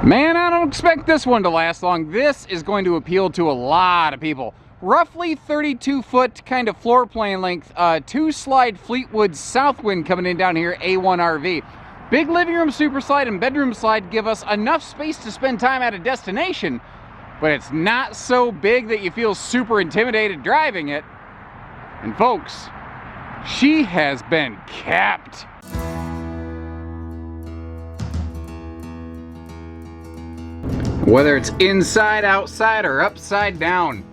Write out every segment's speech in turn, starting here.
Man, I don't expect this one to last long. This is going to appeal to a lot of people. Roughly 32-foot kind of floor plan length, 2-slide Fleetwood Southwind coming in down here, A1 RV. Big living room super slide and bedroom slide give us enough space to spend time at a destination, but it's not so big that you feel super intimidated driving it. And folks, she has been capped. Whether it's inside, outside, or upside down,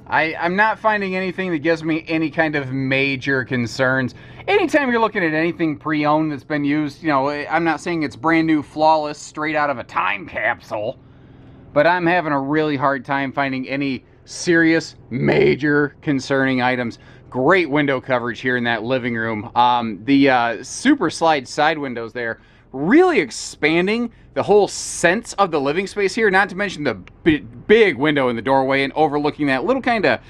I'm not finding anything that gives me any kind of major concerns. Anytime you're looking at anything pre-owned that's been used, you know, I'm not saying it's brand new, flawless, straight out of a time capsule, but I'm having a really hard time finding any serious, major concerning items. Great window coverage here in that living room. The super slide side windows there, really expanding the whole sense of the living space here, not to mention the big window in the doorway and overlooking that little kind of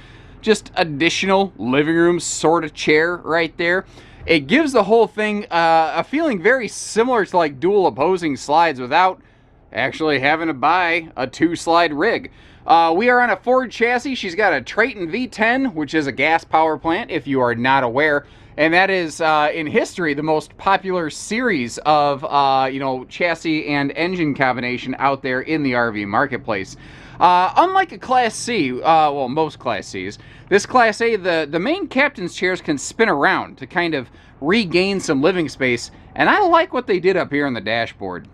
just additional living room sort of chair right there. It gives the whole thing a feeling very similar to like dual opposing slides without actually having to buy a 2-slide rig. We are on a Ford chassis. She's got a Triton V10, which is a gas power plant, if you are not aware. And that is, in history, the most popular series of, you know, chassis and engine combination out there in the RV marketplace. Unlike a Class C, well, most Class Cs, this Class A, the main captain's chairs can spin around to kind of regain some living space. And I like what they did up here on the dashboard.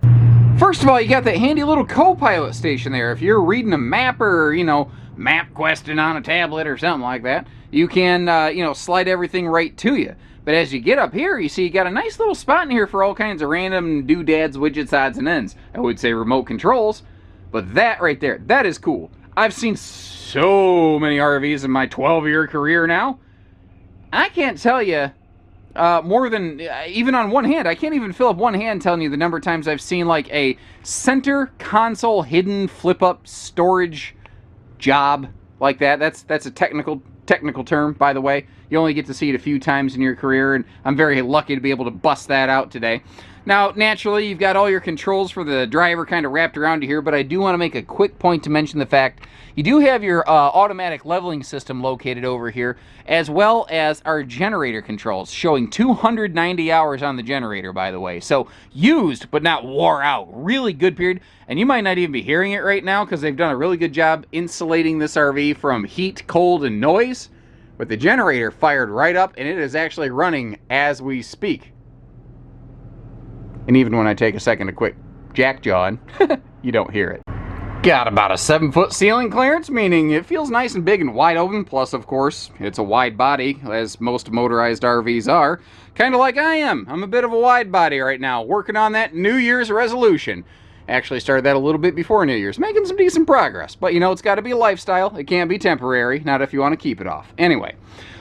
First of all, you got that handy little co-pilot station there. If you're reading a map or, you know, map questing on a tablet or something like that, you can, you know, slide everything right to you. But as you get up here, you see you got a nice little spot in here for all kinds of random doodads, widgets, odds, and ends. I would say remote controls, but that right there, that is cool. I've seen so many RVs in my 12-year career now. I can't tell you more than, even on one hand, I can't even fill up one hand telling you the number of times I've seen like a center console hidden flip-up storage job like that. That's a technical term, by the way. You only get to see it a few times in your career, and I'm very lucky to be able to bust that out today. Now, naturally, you've got all your controls for the driver kind of wrapped around you here, but I do want to make a quick point to mention the fact you do have your automatic leveling system located over here, as well as our generator controls, showing 290 hours on the generator, by the way. So, used, but not wore out. Really good period, and you might not even be hearing it right now because they've done a really good job insulating this RV from heat, cold, and noise. But the generator fired right up, and it is actually running as we speak. And even when I take a second to quick jack jaw on, you don't hear it. Got about a 7-foot ceiling clearance, meaning it feels nice and big and wide open. Plus, of course, it's a wide body, as most motorized RVs are. Kind of like I am. I'm a bit of a wide body right now, working on that New Year's resolution. Actually started that a little bit before New Year's, making some decent progress. But, you know, it's got to be a lifestyle. It can't be temporary, not if you want to keep it off. Anyway,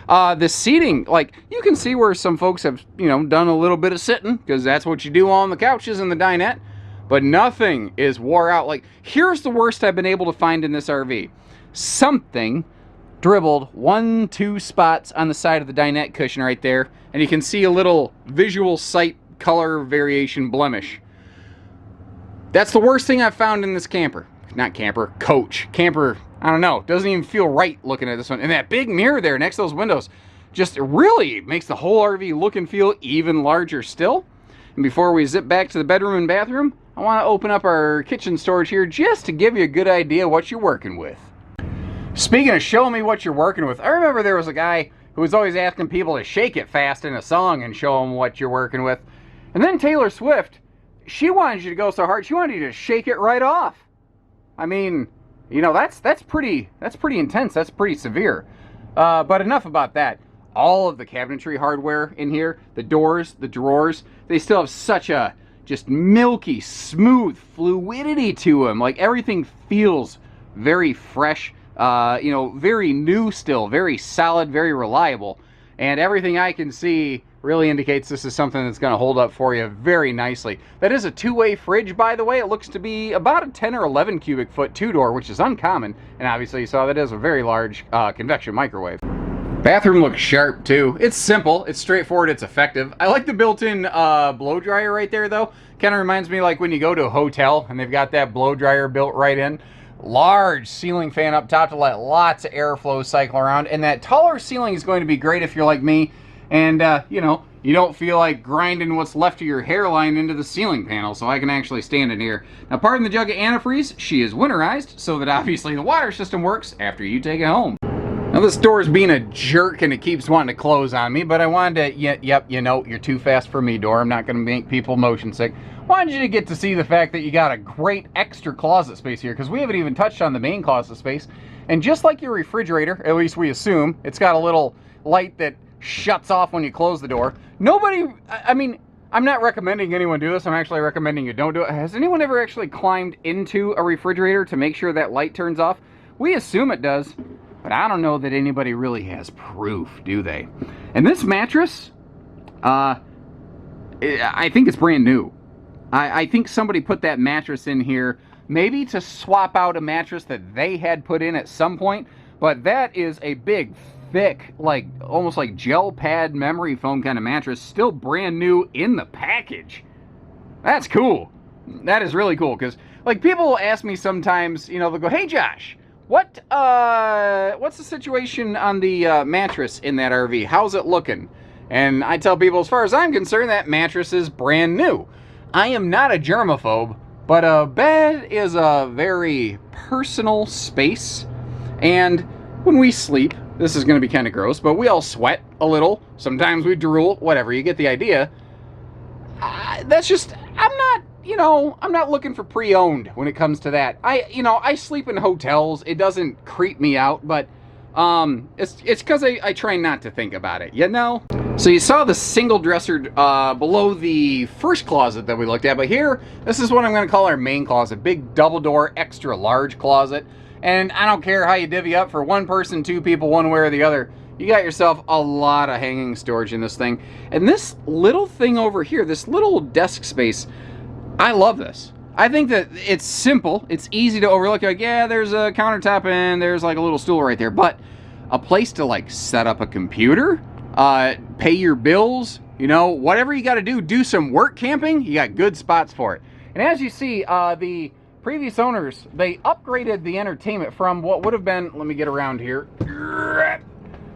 the seating, like, you can see where some folks have, you know, done a little bit of sitting, because that's what you do on the couches in the dinette. But nothing is wore out. Like, here's the worst I've been able to find in this RV. Something dribbled 1-2 spots on the side of the dinette cushion right there, and you can see a little visual sight color variation blemish. That's the worst thing I've found in this camper. Not camper, coach. Camper, I don't know. Doesn't even feel right looking at this one. And that big mirror there next to those windows just really makes the whole RV look and feel even larger still. And before we zip back to the bedroom and bathroom, I want to open up our kitchen storage here just to give you a good idea what you're working with. Speaking of showing me what you're working with, I remember there was a guy who was always asking people to shake it fast in a song and show them what you're working with. And then Taylor Swift, she wanted you to go so hard, she wanted you to shake it right off. I mean, you know, that's pretty intense. That's pretty severe. But enough about that. All of the cabinetry hardware in here, the doors, the drawers, they still have such a just milky, smooth fluidity to them. Like, everything feels very fresh, you know, very new still, very solid, very reliable. And everything I can see really indicates this is something that's going to hold up for you very nicely. That is a two-way fridge, by the way. It looks to be about a 10 or 11 cubic foot two-door, which is uncommon. And obviously you saw that is a very large convection microwave. Bathroom looks sharp too. It's simple, it's straightforward, it's effective. I like the built-in blow dryer right there though. Kind of reminds me like when you go to a hotel and they've got that blow dryer built right in. Large ceiling fan up top to let lots of airflow cycle around. And that taller ceiling is going to be great if you're like me and you know, you don't feel like grinding what's left of your hairline into the ceiling panel, so I can actually stand in here. Now, pardon the jug of antifreeze, she is winterized so that obviously the water system works after you take it home. Now this door is being a jerk and it keeps wanting to close on me, but I wanted to, yep, you know, you're too fast for me, door. I'm not going to make people motion sick. Wanted you to get to see the fact that you got a great extra closet space here, because we haven't even touched on the main closet space. And just like your refrigerator, at least we assume, it's got a little light that shuts off when you close the door. Nobody, I mean, I'm not recommending anyone do this. I'm actually recommending you don't do it. Has anyone ever actually climbed into a refrigerator to make sure that light turns off? We assume it does. But I don't know that anybody really has proof, do they? And this mattress, I think it's brand new. I think somebody put that mattress in here maybe to swap out a mattress that they had put in at some point. But that is a big, thick, like almost like gel pad memory foam kind of mattress. Still brand new in the package. That's cool. That is really cool. Because like people will ask me sometimes, you know, they'll go, hey Josh, what's the situation on the mattress in that RV? How's it looking? And I tell people, as far as I'm concerned, that mattress is brand new. I am not a germaphobe, but a bed is a very personal space. And when we sleep, this is going to be kind of gross, but we all sweat a little. Sometimes we drool, whatever, you get the idea. That's just, I'm not looking for pre-owned when it comes to that. I sleep in hotels. It doesn't creep me out, but it's because I try not to think about it, you know? So you saw the single dresser below the first closet that we looked at, but here, this is what I'm going to call our main closet. Big double door, extra large closet. And I don't care how you divvy up for one person, two people, one way or the other. You got yourself a lot of hanging storage in this thing. And this little thing over here, this little desk space, I love this. I think that it's simple. It's easy to overlook. Like, yeah, there's a countertop and there's like a little stool right there. But a place to like set up a computer, pay your bills, you know, whatever you got to do some work camping, you got good spots for it. And as you see, the previous owners, they upgraded the entertainment from what would have been, let me get around here.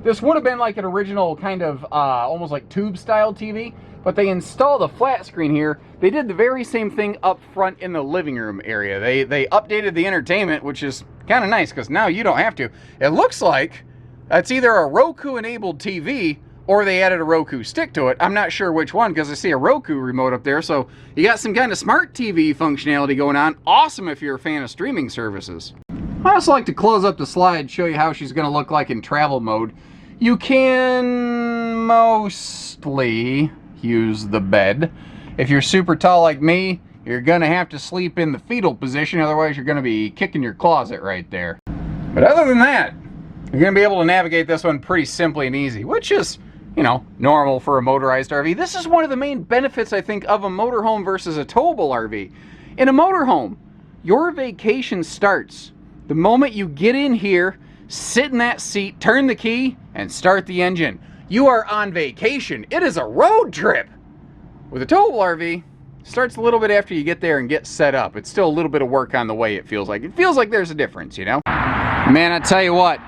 This would have been like an original kind of almost like tube style TV. But they installed a flat screen here. They did the very same thing up front in the living room area. They updated the entertainment, which is kind of nice because now you don't have to. It looks like it's either a Roku-enabled TV or they added a Roku stick to it. I'm not sure which one because I see a Roku remote up there. So you got some kind of smart TV functionality going on. Awesome if you're a fan of streaming services. I also like to close up the slide, show you how she's going to look like in travel mode. You can mostly use the bed. If you're super tall like me, you're gonna have to sleep in the fetal position, otherwise you're gonna be kicking your closet right there. But other than that, you're gonna be able to navigate this one pretty simply and easy, which is, you know, normal for a motorized RV. This is one of the main benefits, I think, of a motorhome versus a towable RV. In a motorhome, your vacation starts the moment you get in here, sit in that seat, turn the key, and start the engine. You are on vacation. It is a road trip. With a towable RV, it starts a little bit after you get there and get set up. It's still a little bit of work on the way, it feels like. It feels like there's a difference, you know? Man, I tell you what,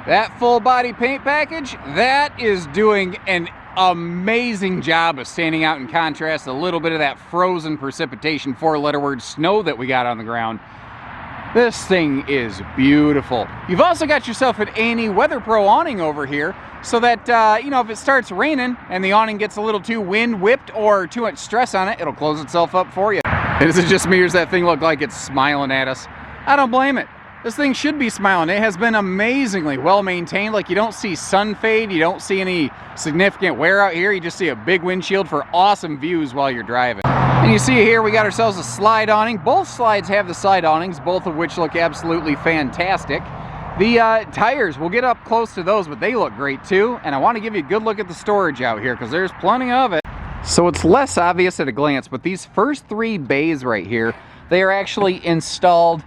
that full body paint package, that is doing an amazing job of standing out in contrast to a little bit of that frozen precipitation, four-letter word snow that we got on the ground. This thing is beautiful. You've also got yourself an A&E Weather Pro awning over here so that, you know, if it starts raining and the awning gets a little too wind whipped or too much stress on it, it'll close itself up for you. Is it just me or does that thing look like it's smiling at us? I don't blame it. This thing should be smiling. It has been amazingly well maintained. Like, you don't see sun fade, you don't see any significant wear out here. You just see a big windshield for awesome views while you're driving. And you see here we got ourselves a slide awning. Both slides have the side awnings, both of which look absolutely fantastic. The tires, we'll get up close to those, but they look great too. And I want to give you a good look at the storage out here because there's plenty of it. So it's less obvious at a glance, but these first three bays right here, they are actually installed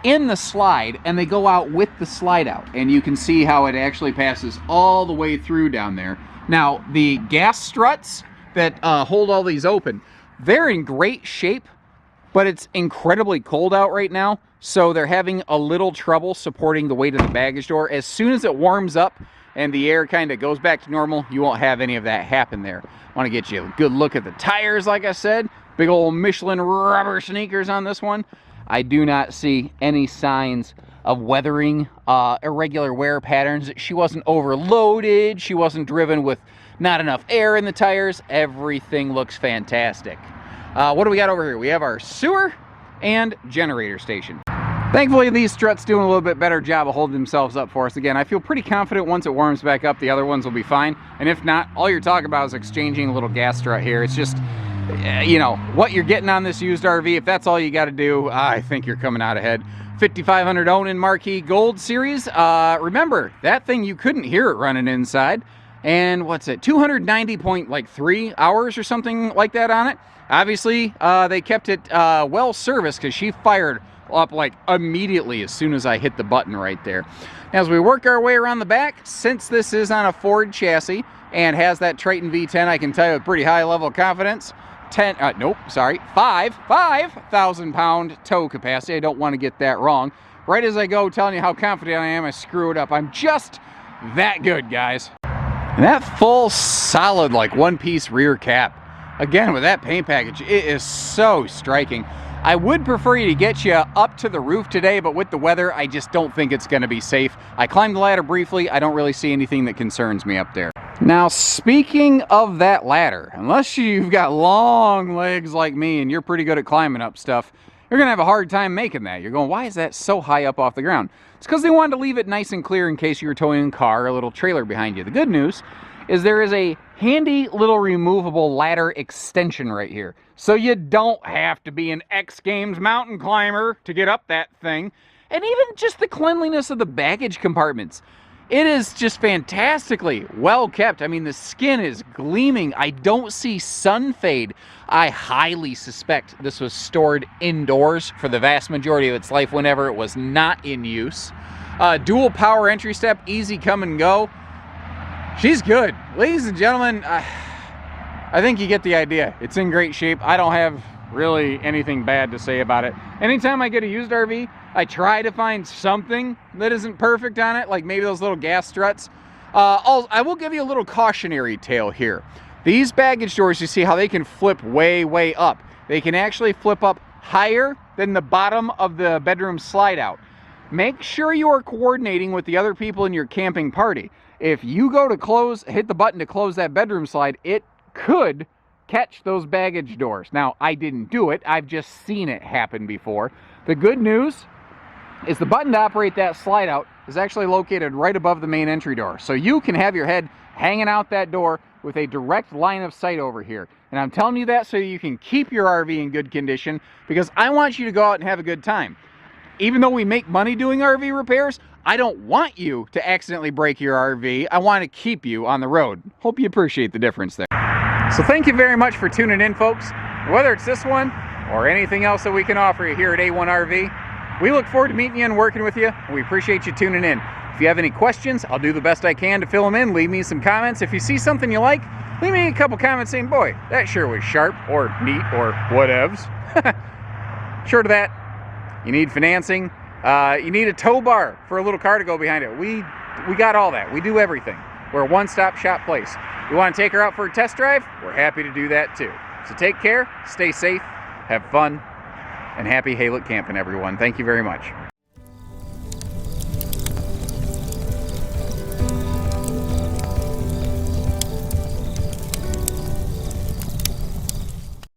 in the slide, and they go out with the slide out. And you can see how it actually passes all the way through down there. Now, the gas struts that hold all these open, they're in great shape, but it's incredibly cold out right now, so they're having a little trouble supporting the weight of the baggage door. As soon as it warms up and the air kind of goes back to normal, you won't have any of that happen there. I want to get you a good look at the tires, like I said. Big old Michelin rubber sneakers on this one. I do not see any signs of weathering, irregular wear patterns. She wasn't overloaded. She wasn't driven with not enough air in the tires. Everything looks fantastic. What do we got over here? We have our sewer and generator station. Thankfully, these struts doing a little bit better job of holding themselves up for us. Again, I feel pretty confident once it warms back up, the other ones will be fine. And if not, all you're talking about is exchanging a little gas strut here. It's just, you know, what you're getting on this used RV, if that's all you got to do, I think you're coming out ahead. 5500 Onan Marquee Gold Series. Remember, that thing, you couldn't hear it running inside. And what's it, 290.3 hours or something like that on it. Obviously, they kept it well serviced because she fired up like immediately as soon as I hit the button right there. As we work our way around the back, since this is on a Ford chassis and has that Triton V10, I can tell you with pretty high level of confidence, 5,000 pound tow capacity. I don't want to get that wrong. Right as I go telling you how confident I am, I screw it up. I'm just that good, guys. And that full solid like one-piece rear cap, again with that paint package, it is so striking. I would prefer you to get you up to the roof today, but with the weather, I just don't think it's going to be safe. I climbed the ladder briefly. I don't really see anything that concerns me up there. Now, speaking of that ladder, unless you've got long legs like me and you're pretty good at climbing up stuff, you're going to have a hard time making that. You're going, why is that so high up off the ground? It's because they wanted to leave it nice and clear in case you were towing a car or a little trailer behind you. The good news is there is a handy little removable ladder extension right here. So you don't have to be an X Games mountain climber to get up that thing. And even just the cleanliness of the baggage compartments. It is just fantastically well kept. I mean, the skin is gleaming. I don't see sun fade. I highly suspect this was stored indoors for the vast majority of its life whenever it was not in use. Dual power entry step, easy come and go. She's good. Ladies and gentlemen, I think you get the idea. It's in great shape. I don't have really anything bad to say about it. Anytime I get a used RV, I try to find something that isn't perfect on it, like maybe those little gas struts. I will give you a little cautionary tale here. These baggage doors, you see how they can flip way, way up. They can actually flip up higher than the bottom of the bedroom slide out. Make sure you are coordinating with the other people in your camping party. If you go to hit the button to close that bedroom slide, it could catch those baggage doors. Now, I didn't do it. I've just seen it happen before. The good news is the button to operate that slide out is actually located right above the main entry door. So you can have your head hanging out that door with a direct line of sight over here. And I'm telling you that so you can keep your RV in good condition, because I want you to go out and have a good time. Even though we make money doing RV repairs, I don't want you to accidentally break your RV. I want to keep you on the road. Hope you appreciate the difference there. So thank you very much for tuning in, folks. Whether it's this one or anything else that we can offer you here at A1 RV, we look forward to meeting you and working with you, and we appreciate you tuning in. If you have any questions, I'll do the best I can to fill them in. Leave me some comments. If you see something you like, leave me a couple comments saying, boy, that sure was sharp or neat or whatevs. Short of that, you need financing. You need a tow bar for a little car to go behind it. We got all that. We do everything. We're a one-stop shop place. You want to take her out for a test drive? We're happy to do that too. So take care, stay safe, have fun, and happy Haylet camping, everyone. Thank you very much.